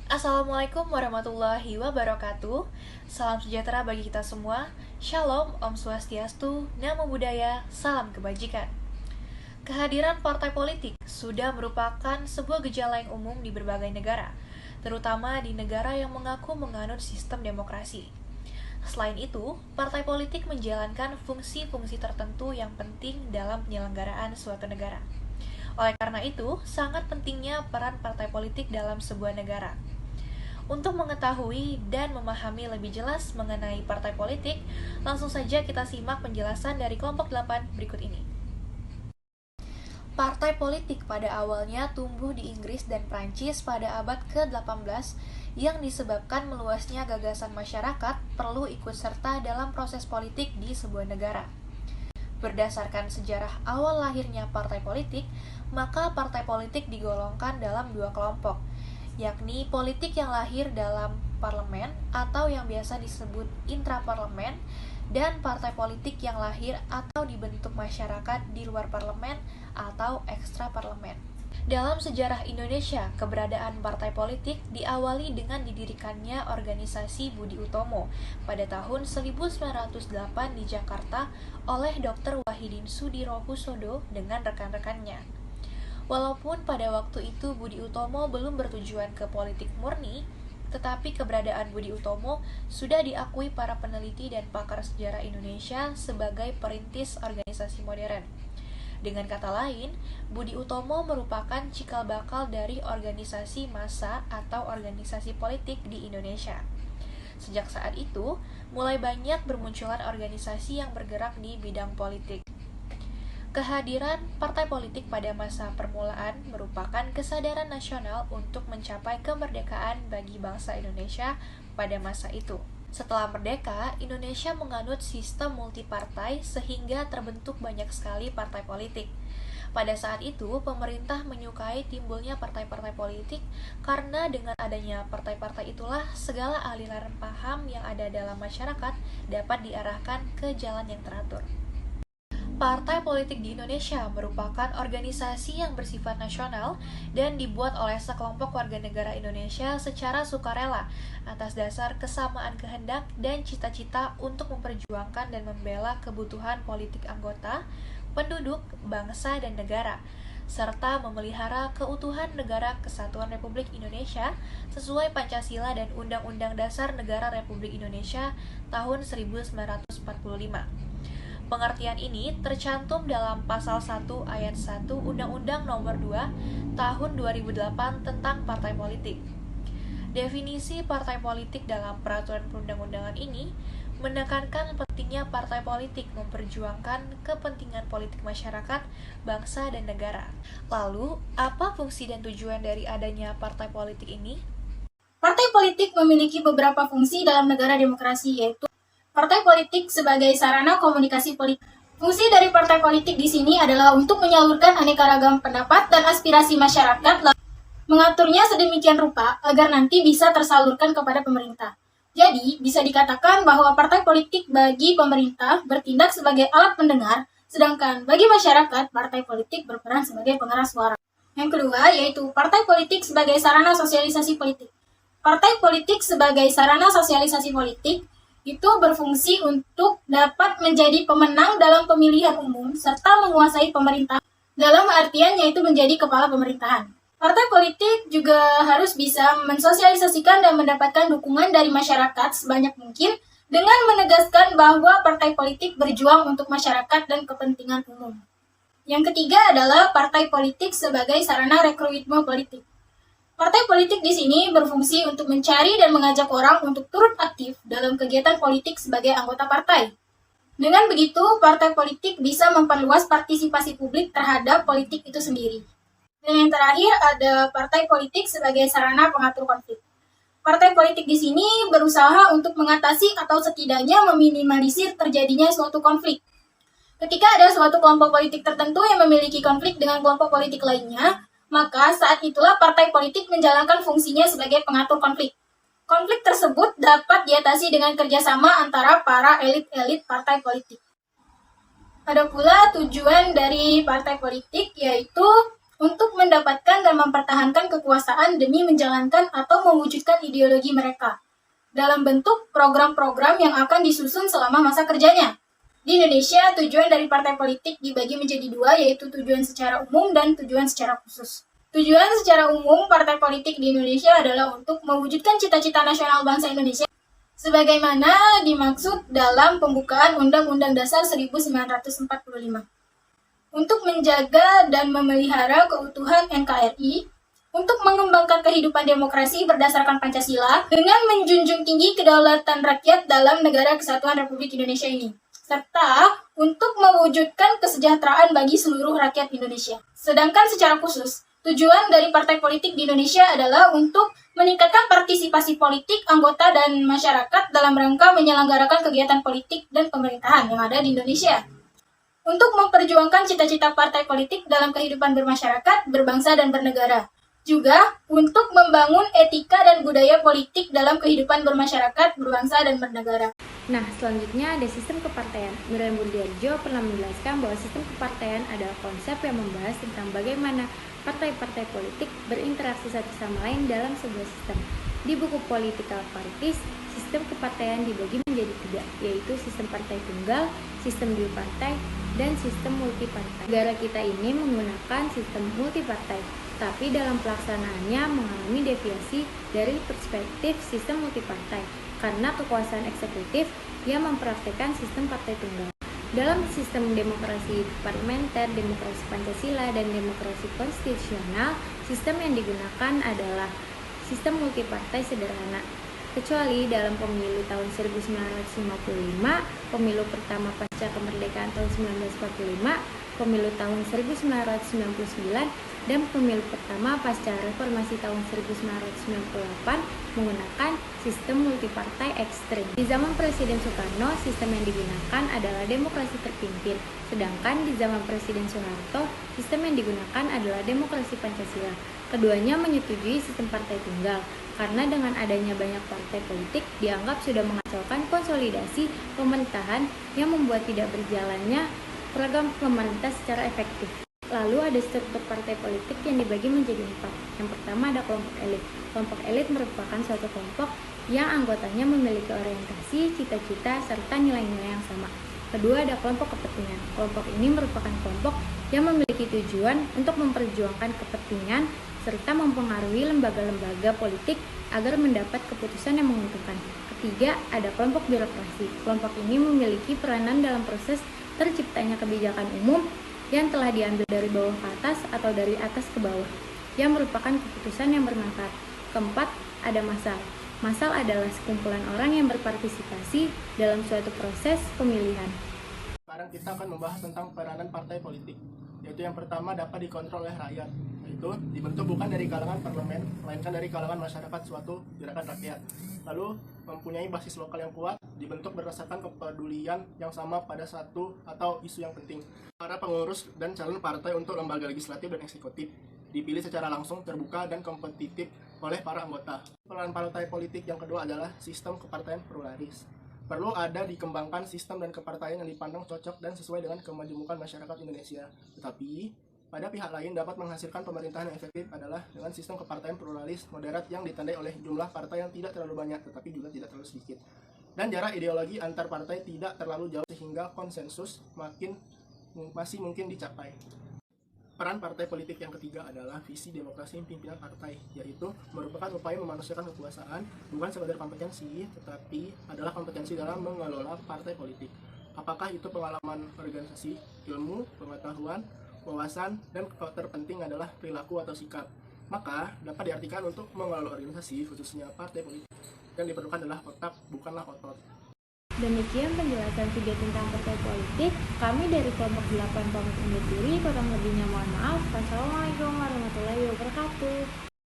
Assalamualaikum warahmatullahi wabarakatuh. Salam sejahtera bagi kita semua. Shalom, Om Swastiastu, Namo Buddhaya, salam kebajikan. Kehadiran partai politik sudah merupakan sebuah gejala yang umum di berbagai negara, terutama di negara yang mengaku menganut sistem demokrasi. Selain itu, partai politik menjalankan fungsi-fungsi tertentu yang penting dalam penyelenggaraan suatu negara. Oleh karena itu, sangat pentingnya peran partai politik dalam sebuah negara. Untuk mengetahui dan memahami lebih jelas mengenai partai politik, langsung saja kita simak penjelasan dari kelompok 8 berikut ini. Partai politik pada awalnya tumbuh di Inggris dan Prancis pada abad ke-18 yang disebabkan meluasnya gagasan masyarakat perlu ikut serta dalam proses politik di sebuah negara. Berdasarkan sejarah awal lahirnya partai politik, maka partai politik digolongkan dalam dua kelompok, yakni politik yang lahir dalam parlemen atau yang biasa disebut intraparlemen, dan partai politik yang lahir atau dibentuk masyarakat di luar parlemen atau ekstraparlemen. Dalam sejarah Indonesia, keberadaan partai politik diawali dengan didirikannya organisasi Budi Utomo pada tahun 1908 di Jakarta oleh Dr. Wahidin Sudirohusodo dengan rekan-rekannya. Walaupun pada waktu itu Budi Utomo belum bertujuan ke politik murni, tetapi keberadaan Budi Utomo sudah diakui para peneliti dan pakar sejarah Indonesia sebagai perintis organisasi modern. Dengan kata lain, Budi Utomo merupakan cikal bakal dari organisasi massa atau organisasi politik di Indonesia. Sejak saat itu, mulai banyak bermunculan organisasi yang bergerak di bidang politik. Kehadiran partai politik pada masa permulaan merupakan kesadaran nasional untuk mencapai kemerdekaan bagi bangsa Indonesia pada masa itu. Setelah merdeka, Indonesia menganut sistem multipartai sehingga terbentuk banyak sekali partai politik. Pada saat itu, pemerintah menyukai timbulnya partai-partai politik karena dengan adanya partai-partai itulah segala aliran paham yang ada dalam masyarakat dapat diarahkan ke jalan yang teratur. Partai politik di Indonesia merupakan organisasi yang bersifat nasional dan dibuat oleh sekelompok warga negara Indonesia secara sukarela atas dasar kesamaan kehendak dan cita-cita untuk memperjuangkan dan membela kebutuhan politik anggota, penduduk, bangsa, dan negara, serta memelihara keutuhan negara Kesatuan Republik Indonesia sesuai Pancasila dan Undang-Undang Dasar Negara Republik Indonesia tahun 1945. Pengertian ini tercantum dalam Pasal 1 Ayat 1 Undang-Undang Nomor 2 Tahun 2008 tentang partai politik. Definisi partai politik dalam peraturan perundang-undangan ini menekankan pentingnya partai politik memperjuangkan kepentingan politik masyarakat, bangsa, dan negara. Lalu, apa fungsi dan tujuan dari adanya partai politik ini? Partai politik memiliki beberapa fungsi dalam negara demokrasi, yaitu partai politik sebagai sarana komunikasi politik. Fungsi dari partai politik di sini adalah untuk menyalurkan aneka ragam pendapat dan aspirasi masyarakat, mengaturnya sedemikian rupa agar nanti bisa tersalurkan kepada pemerintah. Jadi, bisa dikatakan bahwa partai politik bagi pemerintah bertindak sebagai alat pendengar, sedangkan bagi masyarakat, partai politik berperan sebagai pengeras suara. Yang kedua, yaitu partai politik sebagai sarana sosialisasi politik. Partai politik sebagai sarana sosialisasi politik itu berfungsi untuk dapat menjadi pemenang dalam pemilihan umum serta menguasai pemerintah dalam artian yaitu menjadi kepala pemerintahan. Partai politik juga harus bisa mensosialisasikan dan mendapatkan dukungan dari masyarakat sebanyak mungkin dengan menegaskan bahwa partai politik berjuang untuk masyarakat dan kepentingan umum. Yang ketiga adalah partai politik sebagai sarana rekrutmen politik. Partai politik di sini berfungsi untuk mencari dan mengajak orang untuk turut aktif dalam kegiatan politik sebagai anggota partai. Dengan begitu, partai politik bisa memperluas partisipasi publik terhadap politik itu sendiri. Dan yang terakhir ada partai politik sebagai sarana pengatur konflik. Partai politik di sini berusaha untuk mengatasi atau setidaknya meminimalisir terjadinya suatu konflik. Ketika ada suatu kelompok politik tertentu yang memiliki konflik dengan kelompok politik lainnya, maka saat itulah partai politik menjalankan fungsinya sebagai pengatur konflik. Konflik tersebut dapat diatasi dengan kerjasama antara para elit-elit partai politik. Ada pula tujuan dari partai politik, yaitu untuk mendapatkan dan mempertahankan kekuasaan demi menjalankan atau mewujudkan ideologi mereka dalam bentuk program-program yang akan disusun selama masa kerjanya. Di Indonesia, tujuan dari partai politik dibagi menjadi dua, yaitu tujuan secara umum dan tujuan secara khusus. Tujuan secara umum partai politik di Indonesia adalah untuk mewujudkan cita-cita nasional bangsa Indonesia sebagaimana dimaksud dalam pembukaan Undang-Undang Dasar 1945. Untuk menjaga dan memelihara keutuhan NKRI, untuk mengembangkan kehidupan demokrasi berdasarkan Pancasila dengan menjunjung tinggi kedaulatan rakyat dalam Negara Kesatuan Republik Indonesia ini, serta untuk mewujudkan kesejahteraan bagi seluruh rakyat Indonesia. Sedangkan secara khusus, tujuan dari partai politik di Indonesia adalah untuk meningkatkan partisipasi politik anggota dan masyarakat dalam rangka menyelenggarakan kegiatan politik dan pemerintahan yang ada di Indonesia. Untuk memperjuangkan cita-cita partai politik dalam kehidupan bermasyarakat, berbangsa, dan bernegara. Juga untuk membangun etika dan budaya politik dalam kehidupan bermasyarakat, berbangsa, dan bernegara. Nah, selanjutnya ada sistem kepartaian. Miriam Burdiarjo pernah menjelaskan bahwa sistem kepartaian adalah konsep yang membahas tentang bagaimana partai-partai politik berinteraksi satu sama lain dalam sebuah sistem. Di buku Political Parties, sistem kepartaian dibagi menjadi tiga, yaitu sistem partai tunggal, sistem bipartai, dan sistem multipartai. Negara kita ini menggunakan sistem multipartai, tapi dalam pelaksanaannya mengalami deviasi dari perspektif sistem multipartai karena kekuasaan eksekutif yang mempraktikkan sistem partai tunggal. Dalam sistem demokrasi parlementer, demokrasi Pancasila, dan demokrasi konstitusional, sistem yang digunakan adalah sistem multipartai sederhana. Kecuali dalam pemilu tahun 1955, pemilu pertama pasca kemerdekaan tahun 1945, pemilu tahun 1999, dan pemilu pertama pasca reformasi tahun 1998 menggunakan sistem multipartai ekstrim. Di zaman Presiden Soekarno, sistem yang digunakan adalah demokrasi terpimpin, sedangkan di zaman Presiden Soeharto, sistem yang digunakan adalah demokrasi Pancasila. Keduanya menyetujui sistem partai tunggal, karena dengan adanya banyak partai politik dianggap sudah mengacaukan konsolidasi pemerintahan yang membuat tidak berjalannya program pemerintah secara efektif. Lalu ada struktur partai politik yang dibagi menjadi 4. Yang pertama ada kelompok elit. Kelompok elit merupakan suatu kelompok yang anggotanya memiliki orientasi, cita-cita, serta nilai-nilai yang sama. Kedua ada kelompok kepentingan. Kelompok ini merupakan kelompok yang memiliki tujuan untuk memperjuangkan kepentingan serta mempengaruhi lembaga-lembaga politik agar mendapat keputusan yang menguntungkan. Ketiga ada kelompok birokrasi. Kelompok ini memiliki peranan dalam proses terciptanya kebijakan umum yang telah diambil dari bawah ke atas atau dari atas ke bawah, yang merupakan keputusan yang bermanfaat. Keempat, ada masal. Masal adalah sekumpulan orang yang berpartisipasi dalam suatu proses pemilihan. Sekarang kita akan membahas tentang peranan partai politik, yaitu yang pertama dapat dikontrol oleh rakyat, yaitu dibentuk bukan dari kalangan parlemen, melainkan dari kalangan masyarakat suatu gerakan rakyat. Lalu mempunyai basis lokal yang kuat, dibentuk berdasarkan kepedulian yang sama pada satu atau isu yang penting. Para pengurus dan calon partai untuk lembaga legislatif dan eksekutif dipilih secara langsung, terbuka, dan kompetitif oleh para anggota. Peran partai politik yang kedua adalah sistem kepartaian pluralis. Perlu ada dikembangkan sistem dan kepartaian yang dipandang cocok dan sesuai dengan kemajemukan masyarakat Indonesia. Tetapi, pada pihak lain dapat menghasilkan pemerintahan yang efektif adalah dengan sistem kepartaian pluralis moderat yang ditandai oleh jumlah partai yang tidak terlalu banyak tetapi juga tidak terlalu sedikit. Dan jarak ideologi antar partai tidak terlalu jauh sehingga konsensus masih mungkin dicapai. Peran partai politik yang ketiga adalah visi demokrasi pimpinan partai, yaitu merupakan upaya memanusiakan kekuasaan bukan sekedar kompetensi, tetapi adalah kompetensi dalam mengelola partai politik. Apakah itu pengalaman organisasi, ilmu, pengetahuan, wawasan, dan terpenting adalah perilaku atau sikap. Maka dapat diartikan untuk mengelola organisasi, khususnya partai politik, yang diperlukan adalah otak, bukanlah otot. Demikian penjelasan video tentang partai politik. Kami dari kelompok 8 pamit undur diri, kurang lebihnya mohon maaf. Wassalamualaikum warahmatullahi wabarakatuh.